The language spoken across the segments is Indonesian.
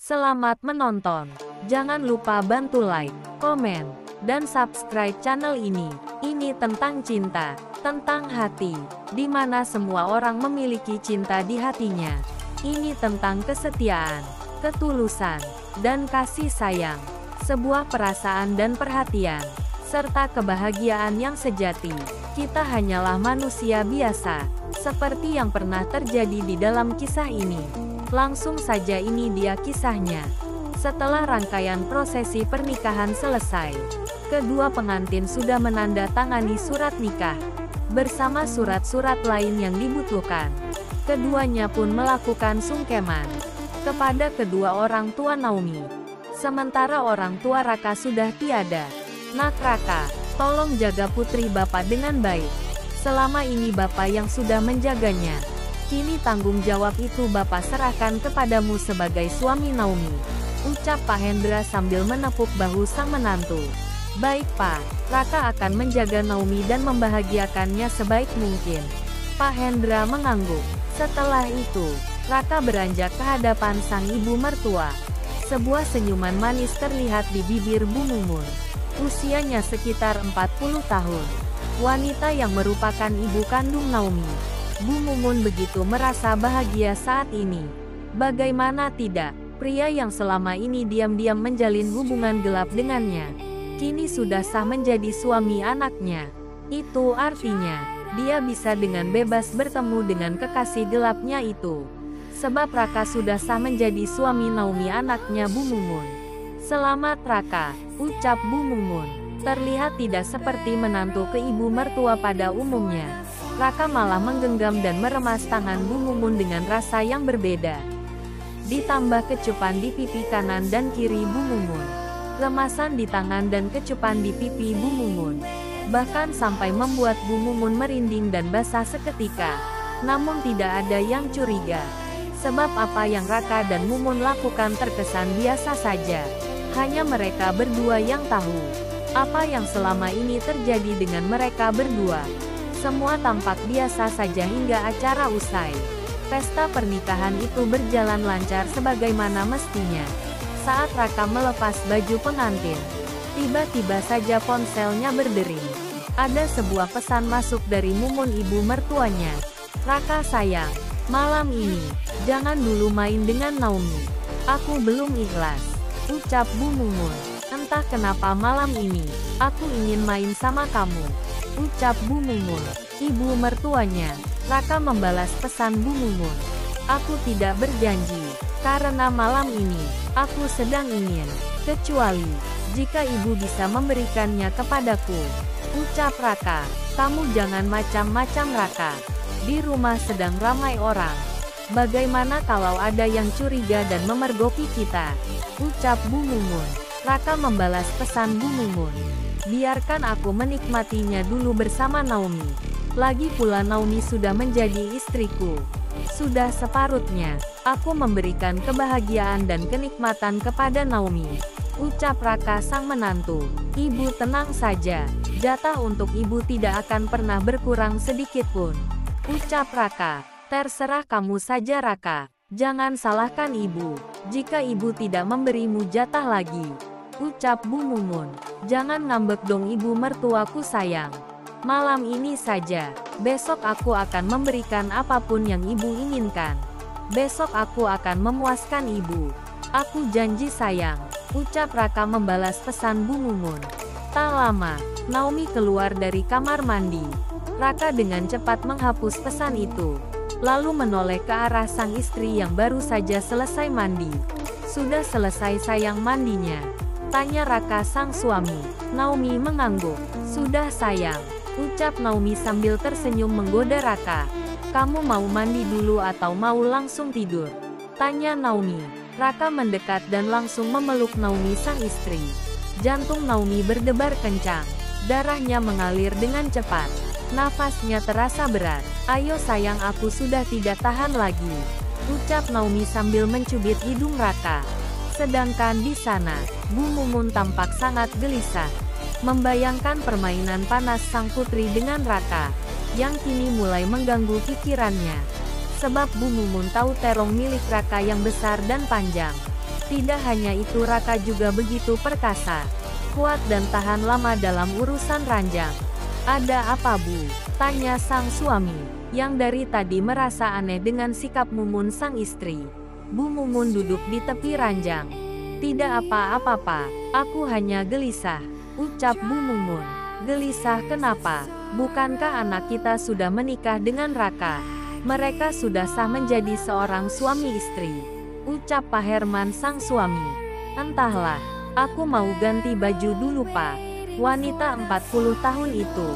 Selamat menonton. Jangan lupa bantu like, komen, dan subscribe channel ini. Ini tentang cinta, tentang hati, di mana semua orang memiliki cinta di hatinya. Ini tentang kesetiaan, ketulusan, dan kasih sayang. Sebuah perasaan dan perhatian, serta kebahagiaan yang sejati. Kita hanyalah manusia biasa, seperti yang pernah terjadi di dalam kisah ini. Langsung saja ini dia kisahnya. Setelah rangkaian prosesi pernikahan selesai, kedua pengantin sudah menandatangani surat nikah, bersama surat-surat lain yang dibutuhkan. Keduanya pun melakukan sungkeman kepada kedua orang tua Naomi. Sementara orang tua Raka sudah tiada. Nak Raka, tolong jaga putri Bapak dengan baik. Selama ini Bapak yang sudah menjaganya. Kini tanggung jawab itu Bapak serahkan kepadamu sebagai suami Naomi, ucap Pak Hendra sambil menepuk bahu sang menantu. Baik Pak, Raka akan menjaga Naomi dan membahagiakannya sebaik mungkin. Pak Hendra mengangguk. Setelah itu, Raka beranjak ke hadapan sang ibu mertua. Sebuah senyuman manis terlihat di bibir Bu Mumun. Usianya sekitar 40 tahun. Wanita yang merupakan ibu kandung Naomi. Bu Mumun begitu merasa bahagia saat ini. Bagaimana tidak, pria yang selama ini diam-diam menjalin hubungan gelap dengannya, kini sudah sah menjadi suami anaknya. Itu artinya, dia bisa dengan bebas bertemu dengan kekasih gelapnya itu. Sebab Raka sudah sah menjadi suami Naomi anaknya Bu Mumun. Selamat Raka, ucap Bu Mumun. Terlihat tidak seperti menantu ke ibu mertua pada umumnya. Raka malah menggenggam dan meremas tangan Bu Mumun dengan rasa yang berbeda. Ditambah kecupan di pipi kanan dan kiri Bu Mumun. Remasan di tangan dan kecupan di pipi Bu Mumun. Bahkan sampai membuat Bu Mumun merinding dan basah seketika. Namun tidak ada yang curiga. Sebab apa yang Raka dan Mumun lakukan terkesan biasa saja. Hanya mereka berdua yang tahu. Apa yang selama ini terjadi dengan mereka berdua. Semua tampak biasa saja hingga acara usai. Pesta pernikahan itu berjalan lancar sebagaimana mestinya. Saat Raka melepas baju pengantin, tiba-tiba saja ponselnya berdering. Ada sebuah pesan masuk dari Mumun ibu mertuanya. Raka sayang, malam ini, jangan dulu main dengan Naomi. Aku belum ikhlas, ucap Bu Mumun. Entah kenapa malam ini, aku ingin main sama kamu, ucap Bu Mumun. Ibu mertuanya, Raka membalas pesan Bu Mumun. Aku tidak berjanji, karena malam ini, aku sedang ingin, kecuali, jika ibu bisa memberikannya kepadaku, ucap Raka. Kamu jangan macam-macam Raka. Di rumah sedang ramai orang. Bagaimana kalau ada yang curiga dan memergoki kita, ucap Bu Mumun. Raka membalas pesan Bu Mumun. Biarkan aku menikmatinya dulu bersama Naomi. Lagi pula Naomi sudah menjadi istriku. Sudah separutnya, aku memberikan kebahagiaan dan kenikmatan kepada Naomi, ucap Raka sang menantu. Ibu tenang saja, jatah untuk ibu tidak akan pernah berkurang sedikitpun, ucap Raka. Terserah kamu saja Raka, jangan salahkan ibu, jika ibu tidak memberimu jatah lagi, ucap Bu Mumun. Jangan ngambek dong ibu mertuaku sayang. Malam ini saja, besok aku akan memberikan apapun yang ibu inginkan. Besok aku akan memuaskan ibu. Aku janji sayang, ucap Raka membalas pesan Bu Mumun. Tak lama, Naomi keluar dari kamar mandi. Raka dengan cepat menghapus pesan itu, lalu menoleh ke arah sang istri yang baru saja selesai mandi. Sudah selesai sayang mandinya? Tanya Raka sang suami. Naomi mengangguk. Sudah sayang, ucap Naomi sambil tersenyum menggoda Raka. Kamu mau mandi dulu atau mau langsung tidur? Tanya Naomi. Raka mendekat dan langsung memeluk Naomi sang istri. Jantung Naomi berdebar kencang. Darahnya mengalir dengan cepat. Nafasnya terasa berat. Ayo sayang aku sudah tidak tahan lagi, ucap Naomi sambil mencubit hidung Raka. Sedangkan di sana, Bu Mumun tampak sangat gelisah. Membayangkan permainan panas sang putri dengan Raka, yang kini mulai mengganggu pikirannya. Sebab Bu Mumun tahu terong milik Raka yang besar dan panjang. Tidak hanya itu, Raka juga begitu perkasa, kuat dan tahan lama dalam urusan ranjang. Ada apa, Bu? Tanya sang suami, yang dari tadi merasa aneh dengan sikap Mumun sang istri. Bu Mumun duduk di tepi ranjang. Tidak apa-apa, Pak. Aku hanya gelisah, ucap Bu Mumun. Gelisah kenapa? Bukankah anak kita sudah menikah dengan Raka? Mereka sudah sah menjadi seorang suami istri, ucap Pak Herman sang suami. Entahlah, aku mau ganti baju dulu, Pak. Wanita 40 tahun itu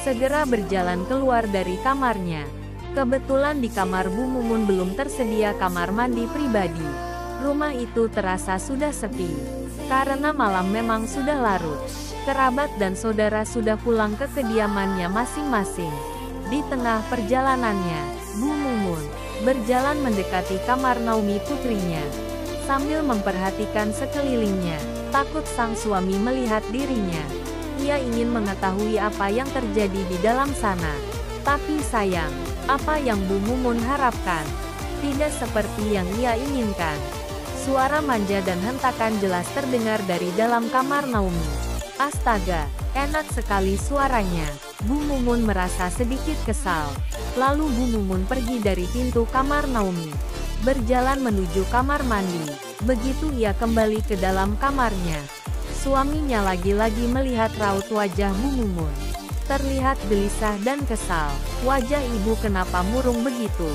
segera berjalan keluar dari kamarnya. Kebetulan di kamar Bu Mumun belum tersedia kamar mandi pribadi. Rumah itu terasa sudah sepi, karena malam memang sudah larut. Kerabat dan saudara sudah pulang ke kediamannya masing-masing. Di tengah perjalanannya, Bu Mumun berjalan mendekati kamar Naomi putrinya, sambil memperhatikan sekelilingnya. Takut sang suami melihat dirinya. Ia ingin mengetahui apa yang terjadi di dalam sana. Tapi sayang, apa yang Bu Mumun harapkan tidak seperti yang ia inginkan. Suara manja dan hentakan jelas terdengar dari dalam kamar Naomi. Astaga, enak sekali suaranya. Bu Mumun merasa sedikit kesal. Lalu Bu Mumun pergi dari pintu kamar Naomi, berjalan menuju kamar mandi. Begitu ia kembali ke dalam kamarnya, suaminya lagi-lagi melihat raut wajah Bu Mumun. Terlihat gelisah dan kesal. Wajah ibu kenapa murung begitu?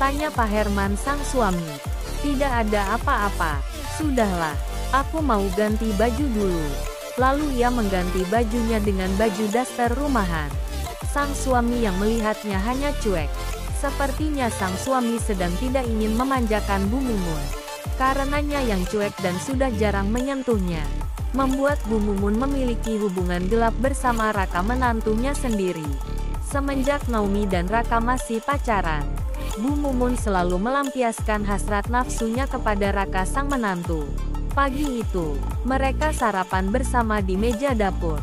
Tanya Pak Herman sang suami. Tidak ada apa-apa. Sudahlah, aku mau ganti baju dulu. Lalu ia mengganti bajunya dengan baju daster rumahan. Sang suami yang melihatnya hanya cuek. Sepertinya sang suami sedang tidak ingin memanjakan Bu Mumun. Karenanya yang cuek dan sudah jarang menyentuhnya, membuat Bu Mumun memiliki hubungan gelap bersama Raka menantunya sendiri. Semenjak Naomi dan Raka masih pacaran, Bu Mumun selalu melampiaskan hasrat nafsunya kepada Raka sang menantu. Pagi itu, mereka sarapan bersama di meja dapur.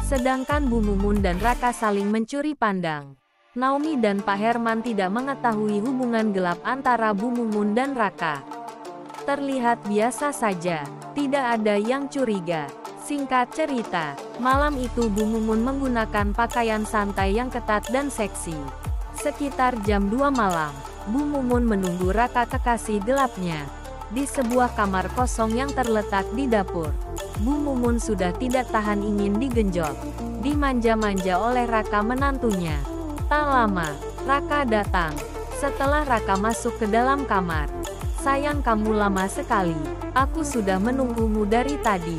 Sedangkan Bu Mumun dan Raka saling mencuri pandang. Naomi dan Pak Herman tidak mengetahui hubungan gelap antara Bu Mumun dan Raka. Terlihat biasa saja, tidak ada yang curiga. Singkat cerita, malam itu Bu Mumun menggunakan pakaian santai yang ketat dan seksi. Sekitar jam 2 malam, Bu Mumun menunggu Raka kekasih gelapnya di sebuah kamar kosong yang terletak di dapur. Bu Mumun sudah tidak tahan ingin digenjot, dimanja-manja oleh Raka menantunya. Tak lama, Raka datang. Setelah Raka masuk ke dalam kamar, "Sayang, kamu lama sekali. Aku sudah menunggumu dari tadi,"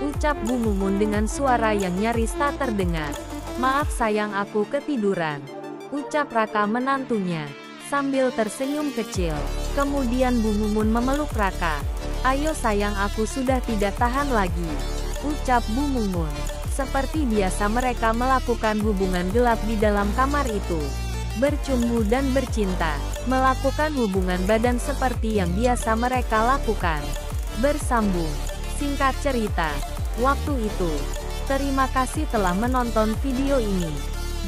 ucap Bu Mumun dengan suara yang nyaris tak terdengar. "Maaf sayang, aku ketiduran," ucap Raka menantunya, sambil tersenyum kecil. Kemudian Bu Mumun memeluk Raka. "Ayo sayang, aku sudah tidak tahan lagi," ucap Bu Mumun. Seperti biasa mereka melakukan hubungan gelap di dalam kamar itu. Bercumbu dan bercinta, melakukan hubungan badan seperti yang biasa mereka lakukan. Bersambung. Singkat cerita, waktu itu. Terima kasih telah menonton video ini.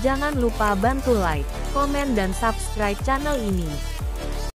Jangan lupa bantu like, komen dan subscribe channel ini.